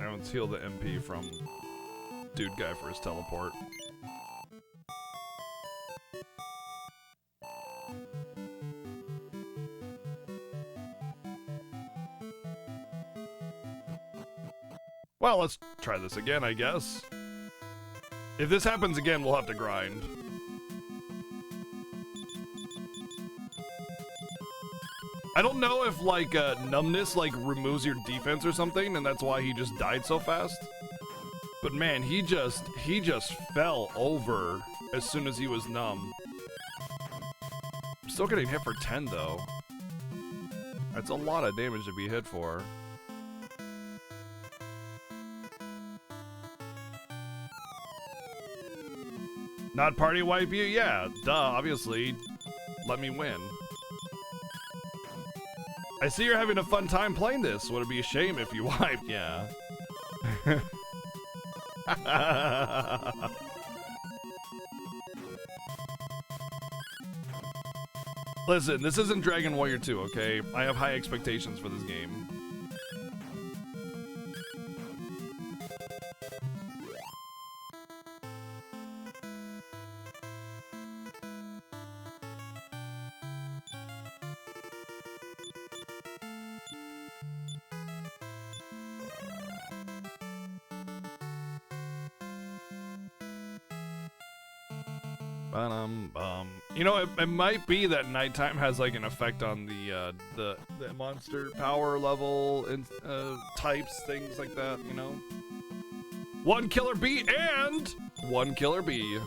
And let's heal the MP from dude guy for his teleport. Well, let's try this again, I guess. If this happens again, we'll have to grind. I don't know if, like, numbness, like, removes your defense or something, and that's why he just died so fast. But man, he just fell over as soon as he was numb. I'm still getting hit for 10, though. That's a lot of damage to be hit for. Not party wipe you? Yeah, duh, obviously. Let me win. I see you're having a fun time playing this. Would it be a shame if you wiped? Yeah. Listen, this isn't Dragon Warrior 2, okay? I have high expectations for this game. You know, it might be that nighttime has like an effect on the monster power level and types, things like that. You know, one killer bee and one killer bee.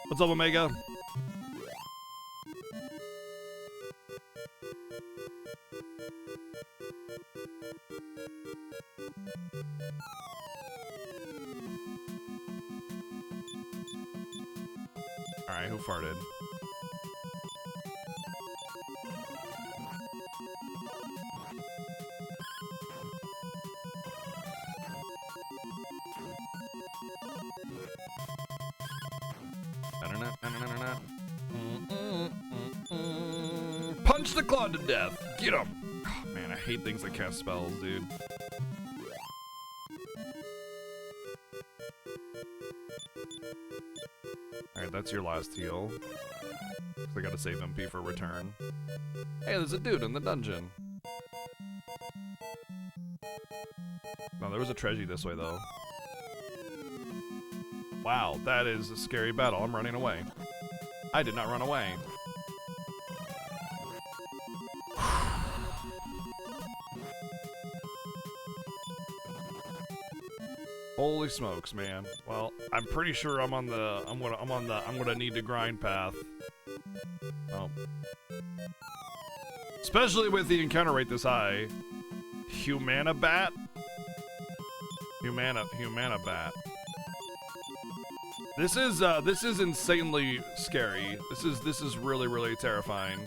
What's up, Omega? Alright, who farted? Punch the Claw to death! Get him! Oh, man, I hate things that cast spells, dude. Alright, that's your last heal. I gotta save MP for return. Hey, there's a dude in the dungeon. No, there was a treasure this way, though. Wow, that is a scary battle. I'm running away. I did not run away. Holy smokes, man. Well, I'm pretty sure I'm gonna need to grind path. Oh. Especially with the encounter rate this high. Humana bat? Humana bat. This is insanely scary. This is really terrifying.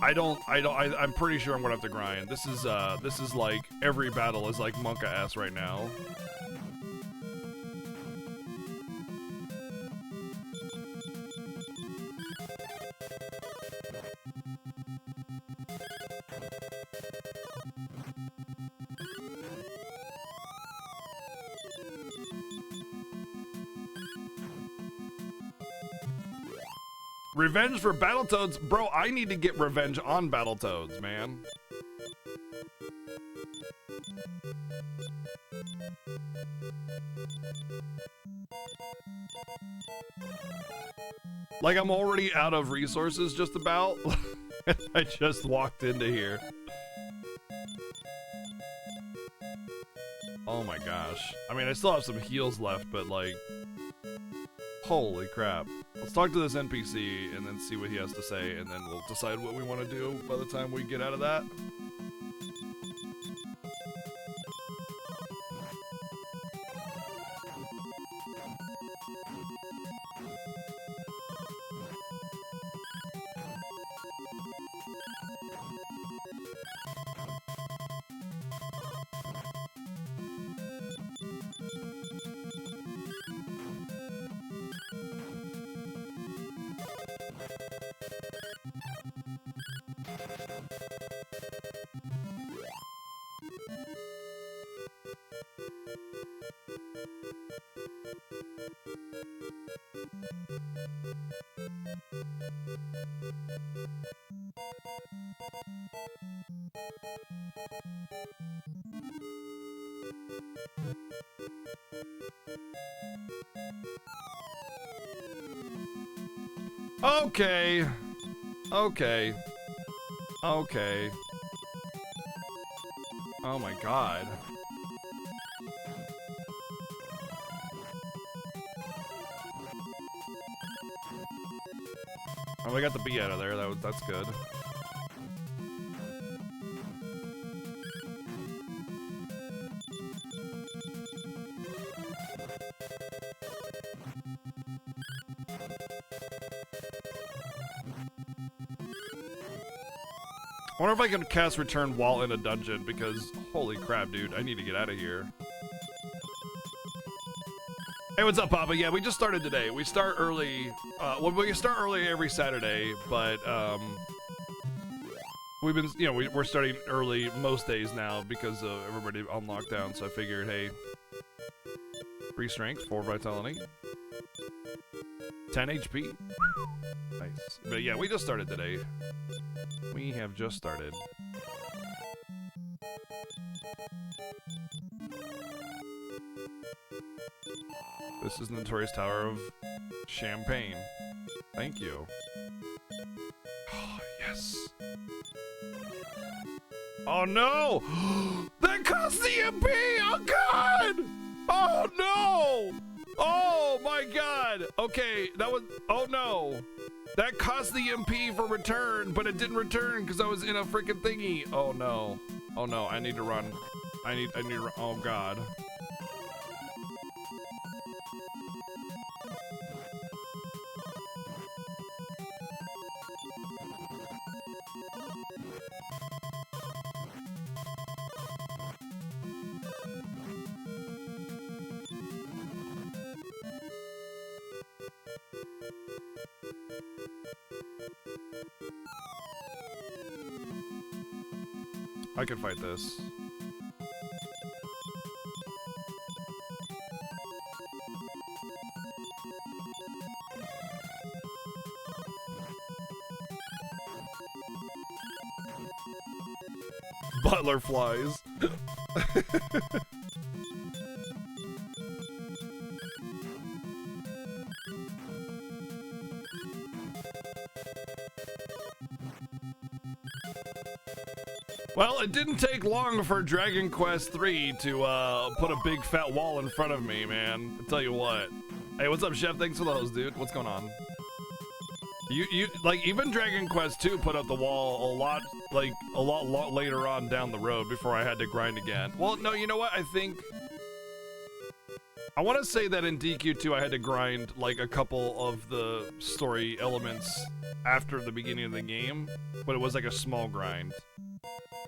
I'm pretty sure I'm gonna have to grind. This is like every battle is like Monka ass right now. Revenge for Battletoads? Bro, I need to get revenge on Battletoads, man. Like, I'm already out of resources just about. I just walked into here. Oh my gosh. I mean, I still have some heals left, but like... Holy crap. Let's talk to this NPC and then see what he has to say, and then we'll decide what we want to do by the time we get out of that. Okay. Okay. Okay. Oh my god. Oh, I got the bee out of there. That's good. I wonder if I can cast return while in a dungeon, because holy crap, dude, I need to get out of here. Hey, what's up, Papa? Yeah, we just started today. We start early. Well, we start early every Saturday, but we've been, you know, we're starting early most days now because of everybody on lockdown. So I figured, hey, 3 strength, 4 vitality, 10 HP. Nice. But yeah, we just started today. We have just started. This is Notorious Tower of Champagne. Thank you. Oh, yes. Oh no! That cost the MP! Oh god! Oh no! Oh my god! Okay, that was. Oh no! That cost the MP for return, but it didn't return because I was in a freaking thingy. Oh no! Oh no! I need to run. I need to run. Oh god! I can fight this. Butler flies. Well, it didn't take long for Dragon Quest III to put a big fat wall in front of me, man. I tell you what. Hey, what's up, Chef? Thanks for those, dude. What's going on? You like even Dragon Quest II put up the wall a lot later on down the road before I had to grind again. Well, no, you know what? I want to say that in DQ2 I had to grind like a couple of the story elements after the beginning of the game, but it was like a small grind.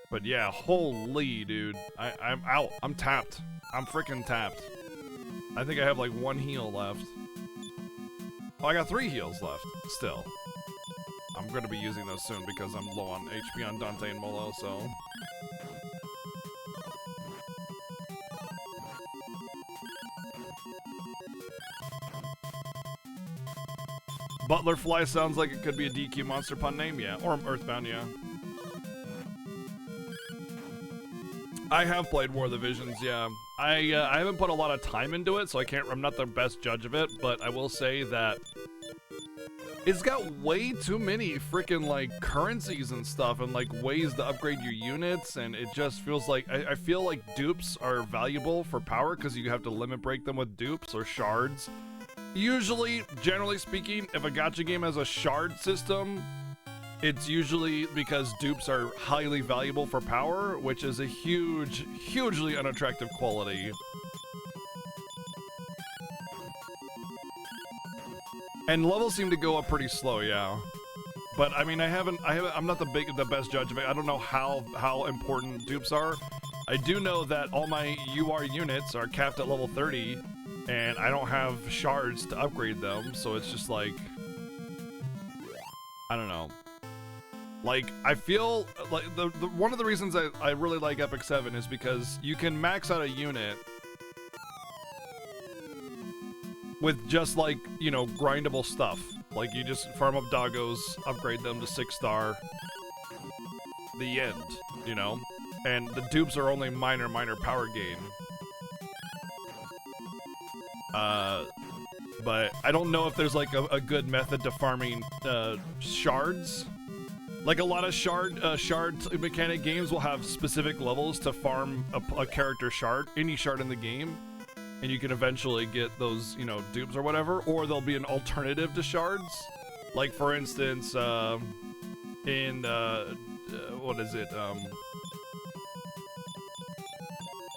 But yeah, holy dude, I'm out. I'm tapped. I'm freaking tapped. I think I have like 1 heal left. Oh, I got 3 heals left still. I'm gonna be using those soon because I'm low on HP on Dante and Molo, so. Butlerfly sounds like it could be a DQ Monster Pun name, yeah. Or Earthbound, yeah. I have played War of the Visions, yeah. I haven't put a lot of time into it, so I'm not the best judge of it, but I will say that it's got way too many freaking like currencies and stuff and like ways to upgrade your units, and it just feels like I feel like dupes are valuable for power because you have to limit break them with dupes or shards. Usually, generally speaking, if a gacha game has a shard system, it's usually because dupes are highly valuable for power, which is a hugely unattractive quality. And levels seem to go up pretty slow, yeah. But I mean, I'm not the best judge of it. I don't know how important dupes are. I do know that all my UR units are capped at level 30, and I don't have shards to upgrade them, so it's just like, I don't know. Like, I feel like one of the reasons I really like Epic 7 is because you can max out a unit with just like, you know, grindable stuff. Like you just farm up doggos, upgrade them to 6-star. The end, you know? And the dupes are only minor power gain. But I don't know if there's like a good method to farming shards. Like a lot of shard mechanic games will have specific levels to farm a character shard, any shard in the game, and you can eventually get those, you know, dupes or whatever. Or there'll be an alternative to shards, like for instance, in what is it?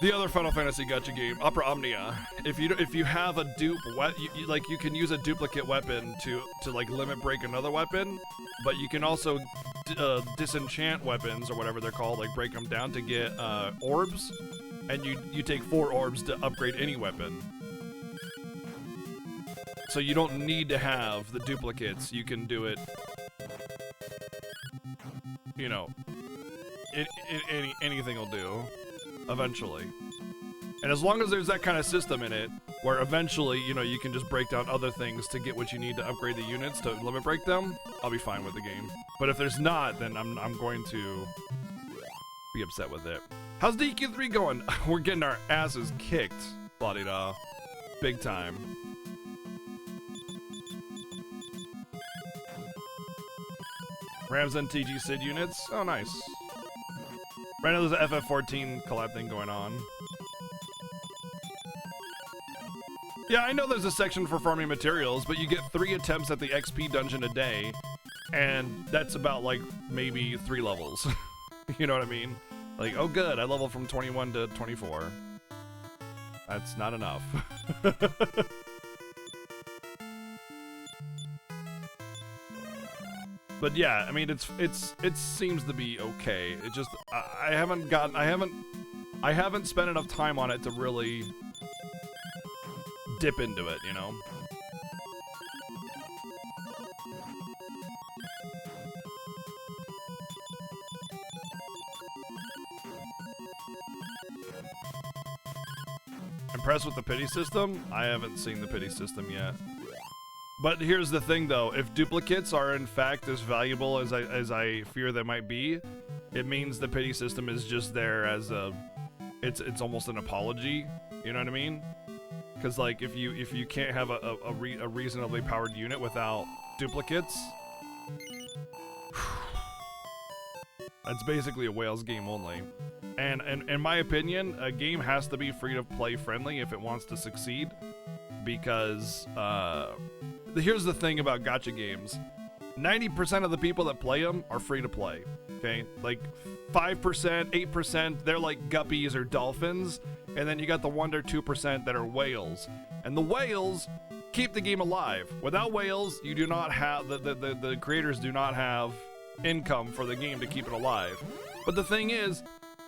The other Final Fantasy gacha game, Opera Omnia. If you have a dupe, you can use a duplicate weapon to like limit break another weapon, but you can also disenchant weapons or whatever they're called, like break them down to get orbs, and you take 4 orbs to upgrade any weapon. So you don't need to have the duplicates. You can do it, you know, anything will do. Eventually. And as long as there's that kind of system in it, where eventually, you know, you can just break down other things to get what you need to upgrade the units to limit break them, I'll be fine with the game. But if there's not, then I'm going to be upset with it. How's DQ3 going? We're getting our asses kicked, la-di-da. Big time. Rams and TG Sid units? Oh, nice. Right now there's an FF14 collab thing going on. Yeah, I know there's a section for farming materials, but you get 3 attempts at the XP dungeon a day, and that's about like maybe 3 levels. You know what I mean? Like, oh good, I leveled from 21 to 24. That's not enough. But yeah, I mean, it seems to be okay. It just I haven't spent enough time on it to really dip into it, you know. Impressed with the pity system? I haven't seen the pity system yet. But here's the thing, though. If duplicates are in fact as valuable as I fear they might be, it means the pity system is just there as a, it's almost an apology. You know what I mean? Because like if you can't have a reasonably powered unit without duplicates, that's basically a whales game only. And in my opinion, a game has to be free to play friendly if it wants to succeed, because here's the thing about gacha games. 90% of the people that play them are free to play, okay? Like 5%, 8%, they're like guppies or dolphins, and then you got the 1 or 2% that are whales. And the whales keep the game alive. Without whales, you do not have, the creators do not have income for the game to keep it alive. But the thing is,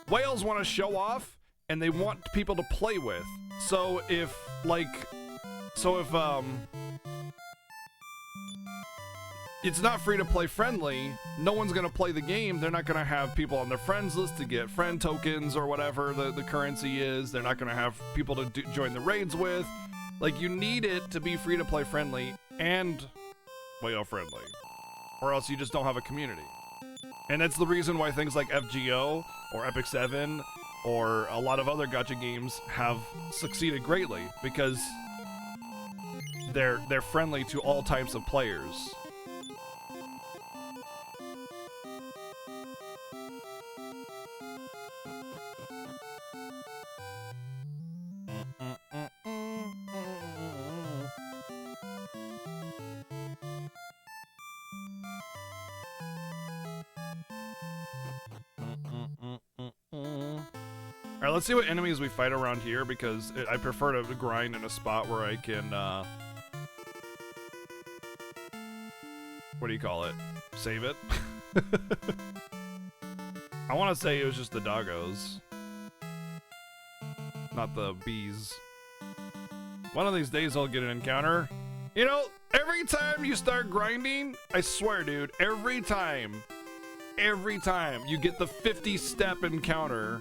whales want to show off, and they want people to play with. So if it's not free to play friendly, no one's going to play the game. They're not going to have people on their friends list to get friend tokens or whatever the currency is. They're not going to have people to join the raids with. Like, you need it to be free to play friendly and whale friendly, or else you just don't have a community. And that's the reason why things like FGO or Epic 7 or a lot of other gacha games have succeeded greatly, because they're friendly to all types of players. Alright, let's see what enemies we fight around here, because I prefer to grind in a spot where I can, what do you call it? Save it? I want to say it was just the doggos, not the bees. One of these days I'll get an encounter. You know, every time you start grinding, I swear, dude, every time you get the 50-step encounter.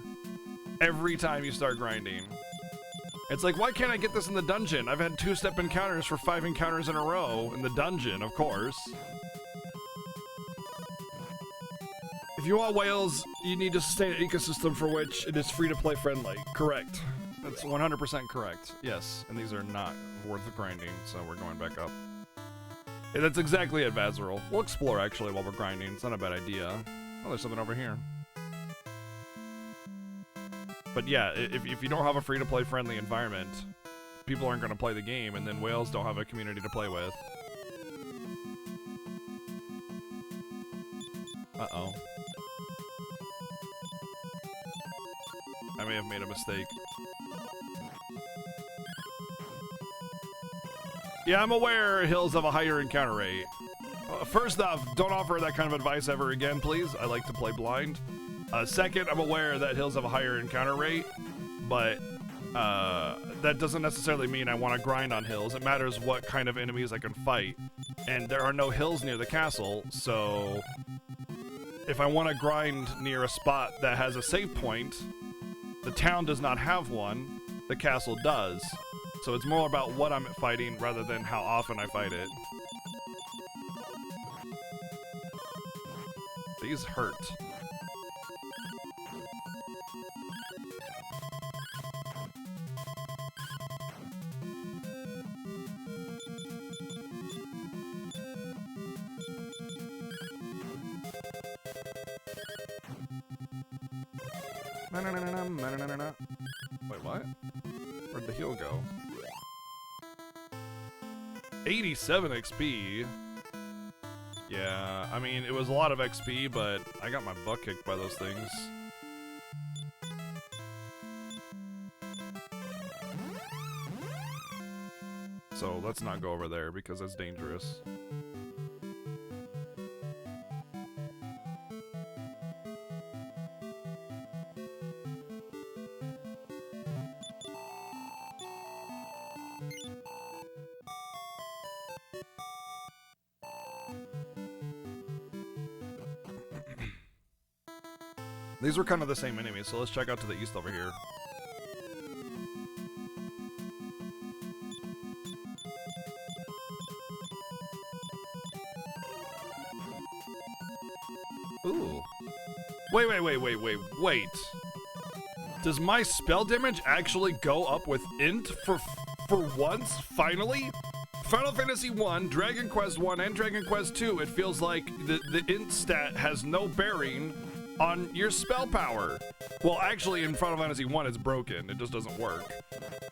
Every time you start grinding. It's like, why can't I get this in the dungeon? I've had 2-step encounters for 5 encounters in a row in the dungeon, of course. If you want whales, you need to sustain an ecosystem for which it is free-to-play friendly. Correct. That's 100% correct. Yes, and these are not worth grinding, so we're going back up. Yeah, that's exactly it, Vazeril. We'll explore, actually, while we're grinding. It's not a bad idea. Oh, there's something over here. But yeah, if you don't have a free-to-play friendly environment, people aren't going to play the game, and then whales don't have a community to play with. Uh-oh. I may have made a mistake. Yeah, I'm aware hills have a higher encounter rate. First off, don't offer that kind of advice ever again, please. I like to play blind. Second, I'm aware that hills have a higher encounter rate, but that doesn't necessarily mean I want to grind on hills. It matters what kind of enemies I can fight. And there are no hills near the castle, so if I want to grind near a spot that has a save point, the town does not have one, the castle does. So it's more about what I'm fighting rather than how often I fight it. These hurt. Wait, what? Where'd the heal go? 87 XP. Yeah, I mean, it was a lot of XP, but I got my butt kicked by those things. So let's not go over there because that's dangerous. These were kind of the same enemies, so let's check out to the east over here. Ooh. Wait. Does my spell damage actually go up with int for once, finally? Final Fantasy 1, Dragon Quest 1, and Dragon Quest 2, it feels like the int stat has no bearing on your spell power. Well, actually, in Final Fantasy 1, it's broken. It just doesn't work.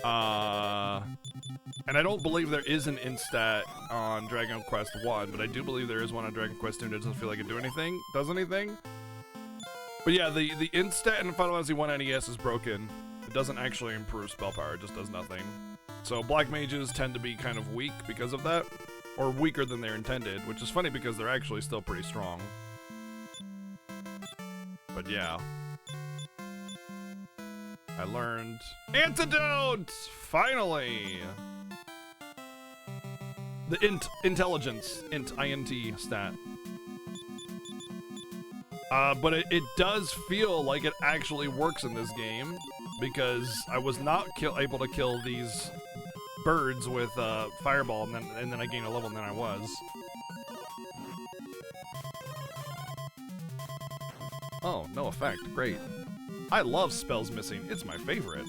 And I don't believe there is an int stat on Dragon Quest 1, but I do believe there is one on Dragon Quest 2, and it doesn't feel like it does anything. But yeah, the int stat in Final Fantasy 1 NES is broken. It doesn't actually improve spell power, it just does nothing. So black mages tend to be kind of weak because of that, or weaker than they're intended, which is funny because they're actually still pretty strong. But yeah. I learned antidote! Finally! The intelligence, int stat. But it does feel like it actually works in this game, because I was not able to kill these birds with fireball, and then I gained a level, and then I was. Oh, no effect. Great. I love spells missing. It's my favorite.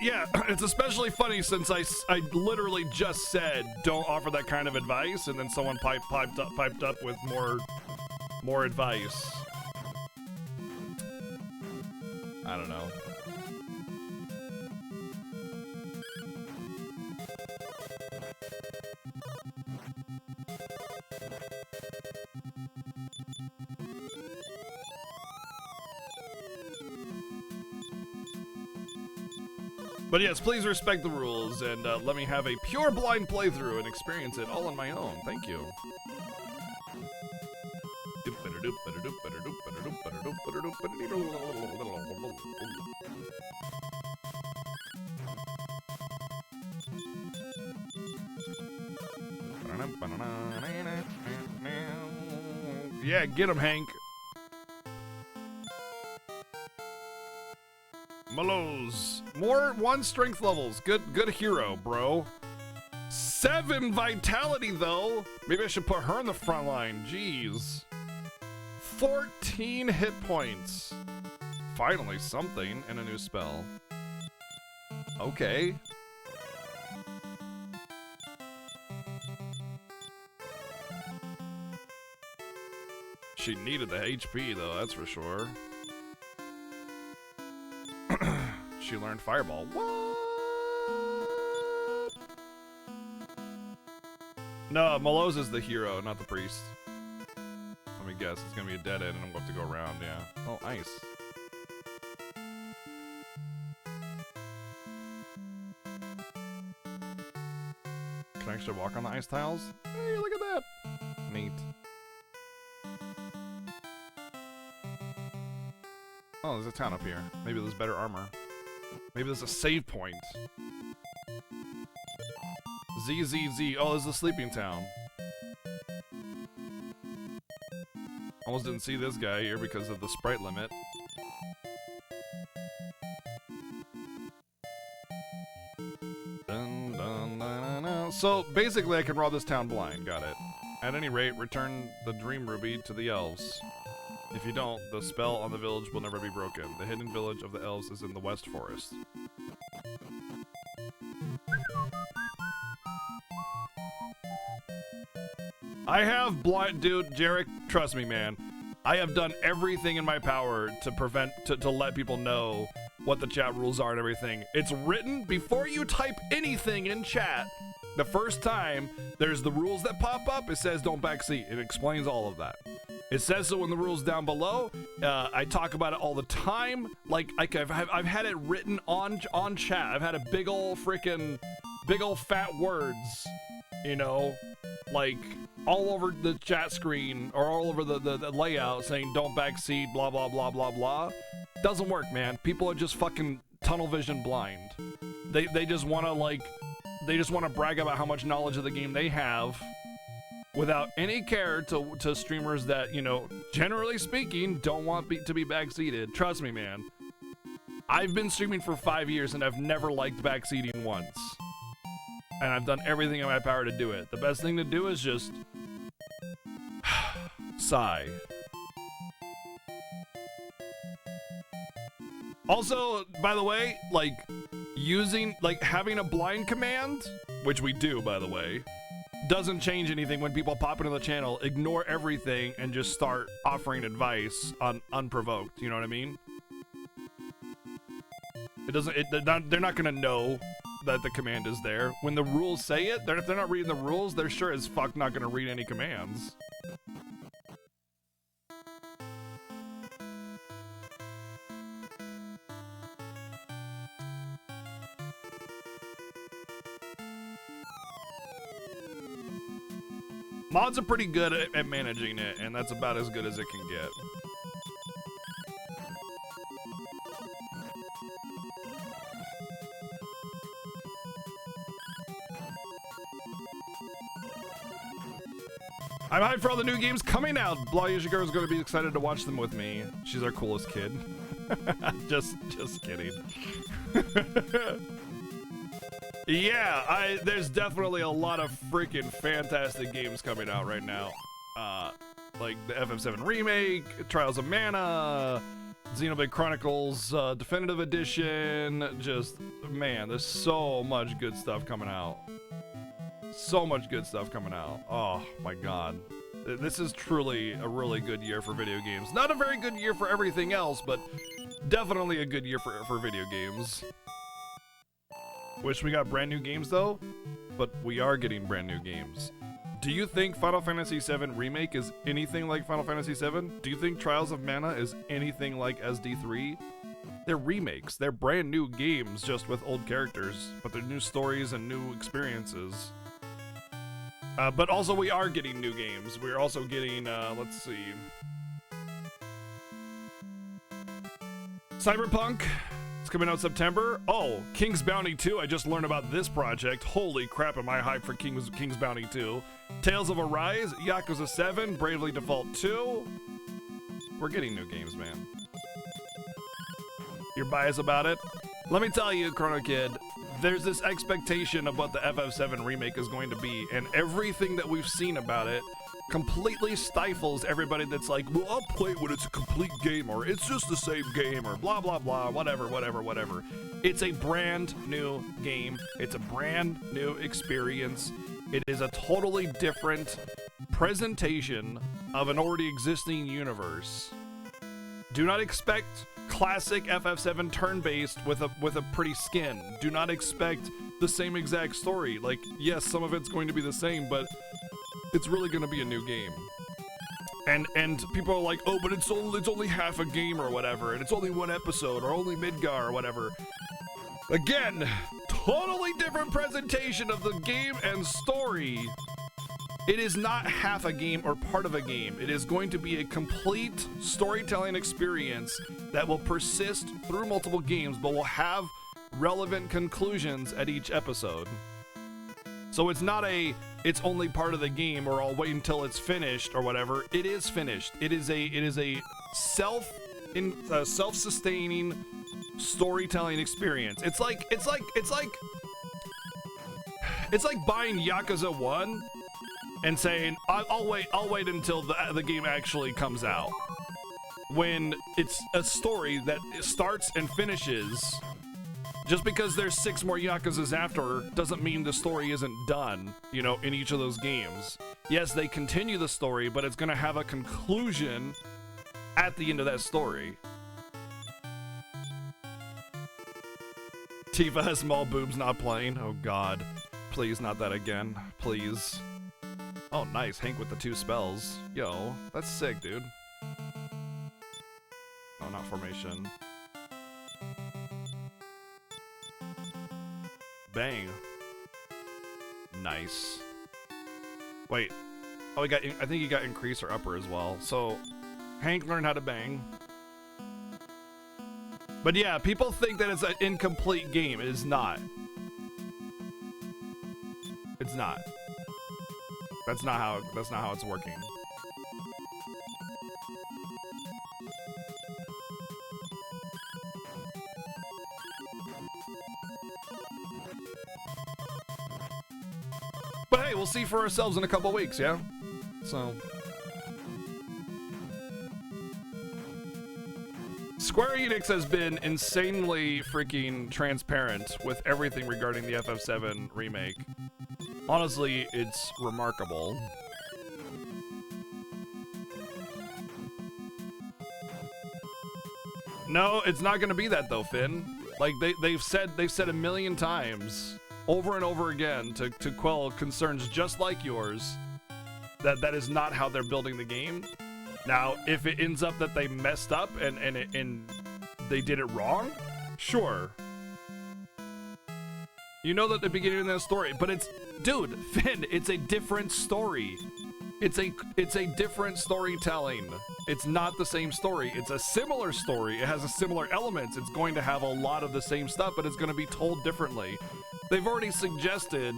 Yeah, it's especially funny since I literally just said don't offer that kind of advice, and then someone piped up with more advice. I don't know. But yes, please respect the rules, and let me have a pure blind playthrough and experience it all on my own. Thank you. Yeah, get him, Hank. Mallows. More 1 strength levels. Good hero, bro. 7 vitality, though. Maybe I should put her in the front line. Jeez. 14 hit points. Finally, something and a new spell. Okay. She needed the HP, though, that's for sure. She learned Fireball. What? No, Mallows is the hero, not the priest. Let me guess, it's gonna be a dead end and I'm going to have to go around, yeah. Oh, ice. Can I actually walk on the ice tiles? Hey, look at that! Neat. Oh, there's a town up here. Maybe there's better armor. Maybe there's a save point. ZZZ. Oh, there's a sleeping town. Almost didn't see this guy here because of the sprite limit. Dun, dun, dun, dun, dun. So, basically I can rob this town blind. Got it. At any rate, return the Dream Ruby to the elves. If you don't, the spell on the village will never be broken. The hidden village of the elves is in the West Forest. I have blind... Dude, Jarek, trust me, man. I have done everything in my power to prevent... To let people know what the chat rules are and everything. It's written before you type anything in chat. The first time, there's the rules that pop up. It says don't backseat. It explains all of that. It says so in the rules down below. I talk about it all the time. Like I've had it written on chat. I've had a big old fat words, you know, like all over the chat screen or all over the layout saying don't backseat, blah blah blah blah blah. Doesn't work, man. People are just fucking tunnel vision blind. They just want to brag about how much knowledge of the game they have, without any care to streamers that, you know, generally speaking, don't want to be backseated. Trust me, man. I've been streaming for 5 years and I've never liked backseating once. And I've done everything in my power to do it. The best thing to do is just... sigh. Also, by the way, having a blind command, which we do, by the way, doesn't change anything when people pop into the channel, ignore everything, and just start offering advice unprovoked. You know what I mean? They're not gonna know that the command is there. When the rules say it, if they're not reading the rules, they're sure as fuck not gonna read any commands. Mods are pretty good at managing it, and that's about as good as it can get. I'm hyped for all the new games coming out. Blah Yoshiguro is going to be excited to watch them with me. She's our coolest kid. just kidding. Yeah, there's definitely a lot of freaking fantastic games coming out right now. Like the FF7 remake, Trials of Mana, Xenoblade Chronicles Definitive Edition. Just, man, there's so much good stuff coming out. So much good stuff coming out. Oh my god. This is truly a really good year for video games. Not a very good year for everything else, but definitely a good year for video games. Wish we got brand new games though, but we are getting brand new games. Do you think Final Fantasy VII Remake is anything like Final Fantasy VII? Do you think Trials of Mana is anything like SD3? They're remakes. They're brand new games just with old characters, but they're new stories and new experiences. But also we are getting new games. We're also getting, let's see. Cyberpunk, it's coming out September. Oh, King's Bounty 2, I just learned about this project. Holy crap, am I hyped for King's Bounty 2. Tales of Arise, Yakuza 7, Bravely Default 2. We're getting new games, man. You're biased about it? Let me tell you, Chrono Kid, there's this expectation of what the FF7 remake is going to be, and everything that we've seen about it completely stifles everybody that's like, well, I'll play it when it's a complete game, or it's just the same game, or blah, blah, blah, whatever, whatever, whatever. It's a brand new game. It's a brand new experience. It is a totally different presentation of an already existing universe. Do not expect classic FF7 turn-based with a pretty skin. Do not expect the same exact story. Like, yes, some of it's going to be the same, but it's really going to be a new game. And people are like, oh, but it's only half a game or whatever, and it's only one episode or only Midgar or whatever. Again, totally different presentation of the game and story. It is not half a game or part of a game. It is going to be a complete storytelling experience that will persist through multiple games, but will have relevant conclusions at each episode. So it's not it's only part of the game, or I'll wait until it's finished or whatever. It is finished. It is a self-sustaining storytelling experience. It's like buying Yakuza 1 and saying, I'll wait until the game actually comes out. When it's a story that starts and finishes. Just because there's 6 more Yakuzas after doesn't mean the story isn't done, you know, in each of those games. Yes, they continue the story, but it's gonna have a conclusion at the end of that story. Tifa has small boobs, not playing. Oh god. Please, not that again. Please. Oh, nice. Hank with the 2 spells. Yo, that's sick, dude. Oh, not formation. Bang. Nice. Wait. Oh, I think he got increase or upper as well. So, Hank learned how to bang. But yeah, people think that it's an incomplete game. It is not. It's not. That's not how it's working. But hey, we'll see for ourselves in a couple weeks, yeah? So. Square Enix has been insanely freaking transparent with everything regarding the FF7 remake. Honestly, it's remarkable. No, it's not gonna be that though, Finn. Like they've said a million times, over and over again, to quell concerns just like yours, that is not how they're building the game. Now, if it ends up that they messed up and they did it wrong, sure. You know that the beginning of that story, but it's, dude, Finn, it's a different story. It's a different storytelling. It's not the same story. It's a similar story. It has a similar elements. It's going to have a lot of the same stuff, but it's going to be told differently. They've already suggested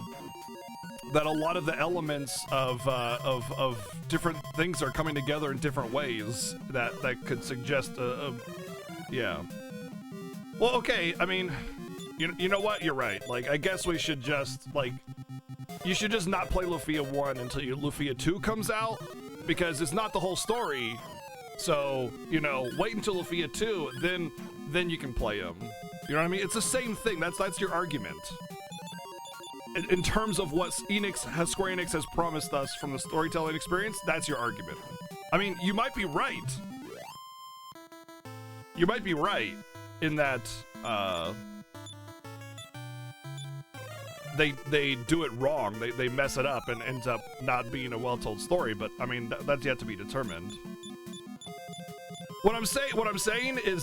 that a lot of the elements of different things are coming together in different ways that could suggest yeah. Well, okay, I mean, you know what? You're right. Like, I guess we should just, like, you should just not play Lufia 1 until Lufia 2 comes out, because it's not the whole story. So, you know, wait until Lufia 2, then you can play him. You know what I mean? It's the same thing. That's your argument. In terms of what Square Enix has promised us from the storytelling experience, that's your argument. I mean, you might be right. You might be right in that they do it wrong. They mess it up and ends up not being a well-told story. But I mean, that's yet to be determined. What I'm saying is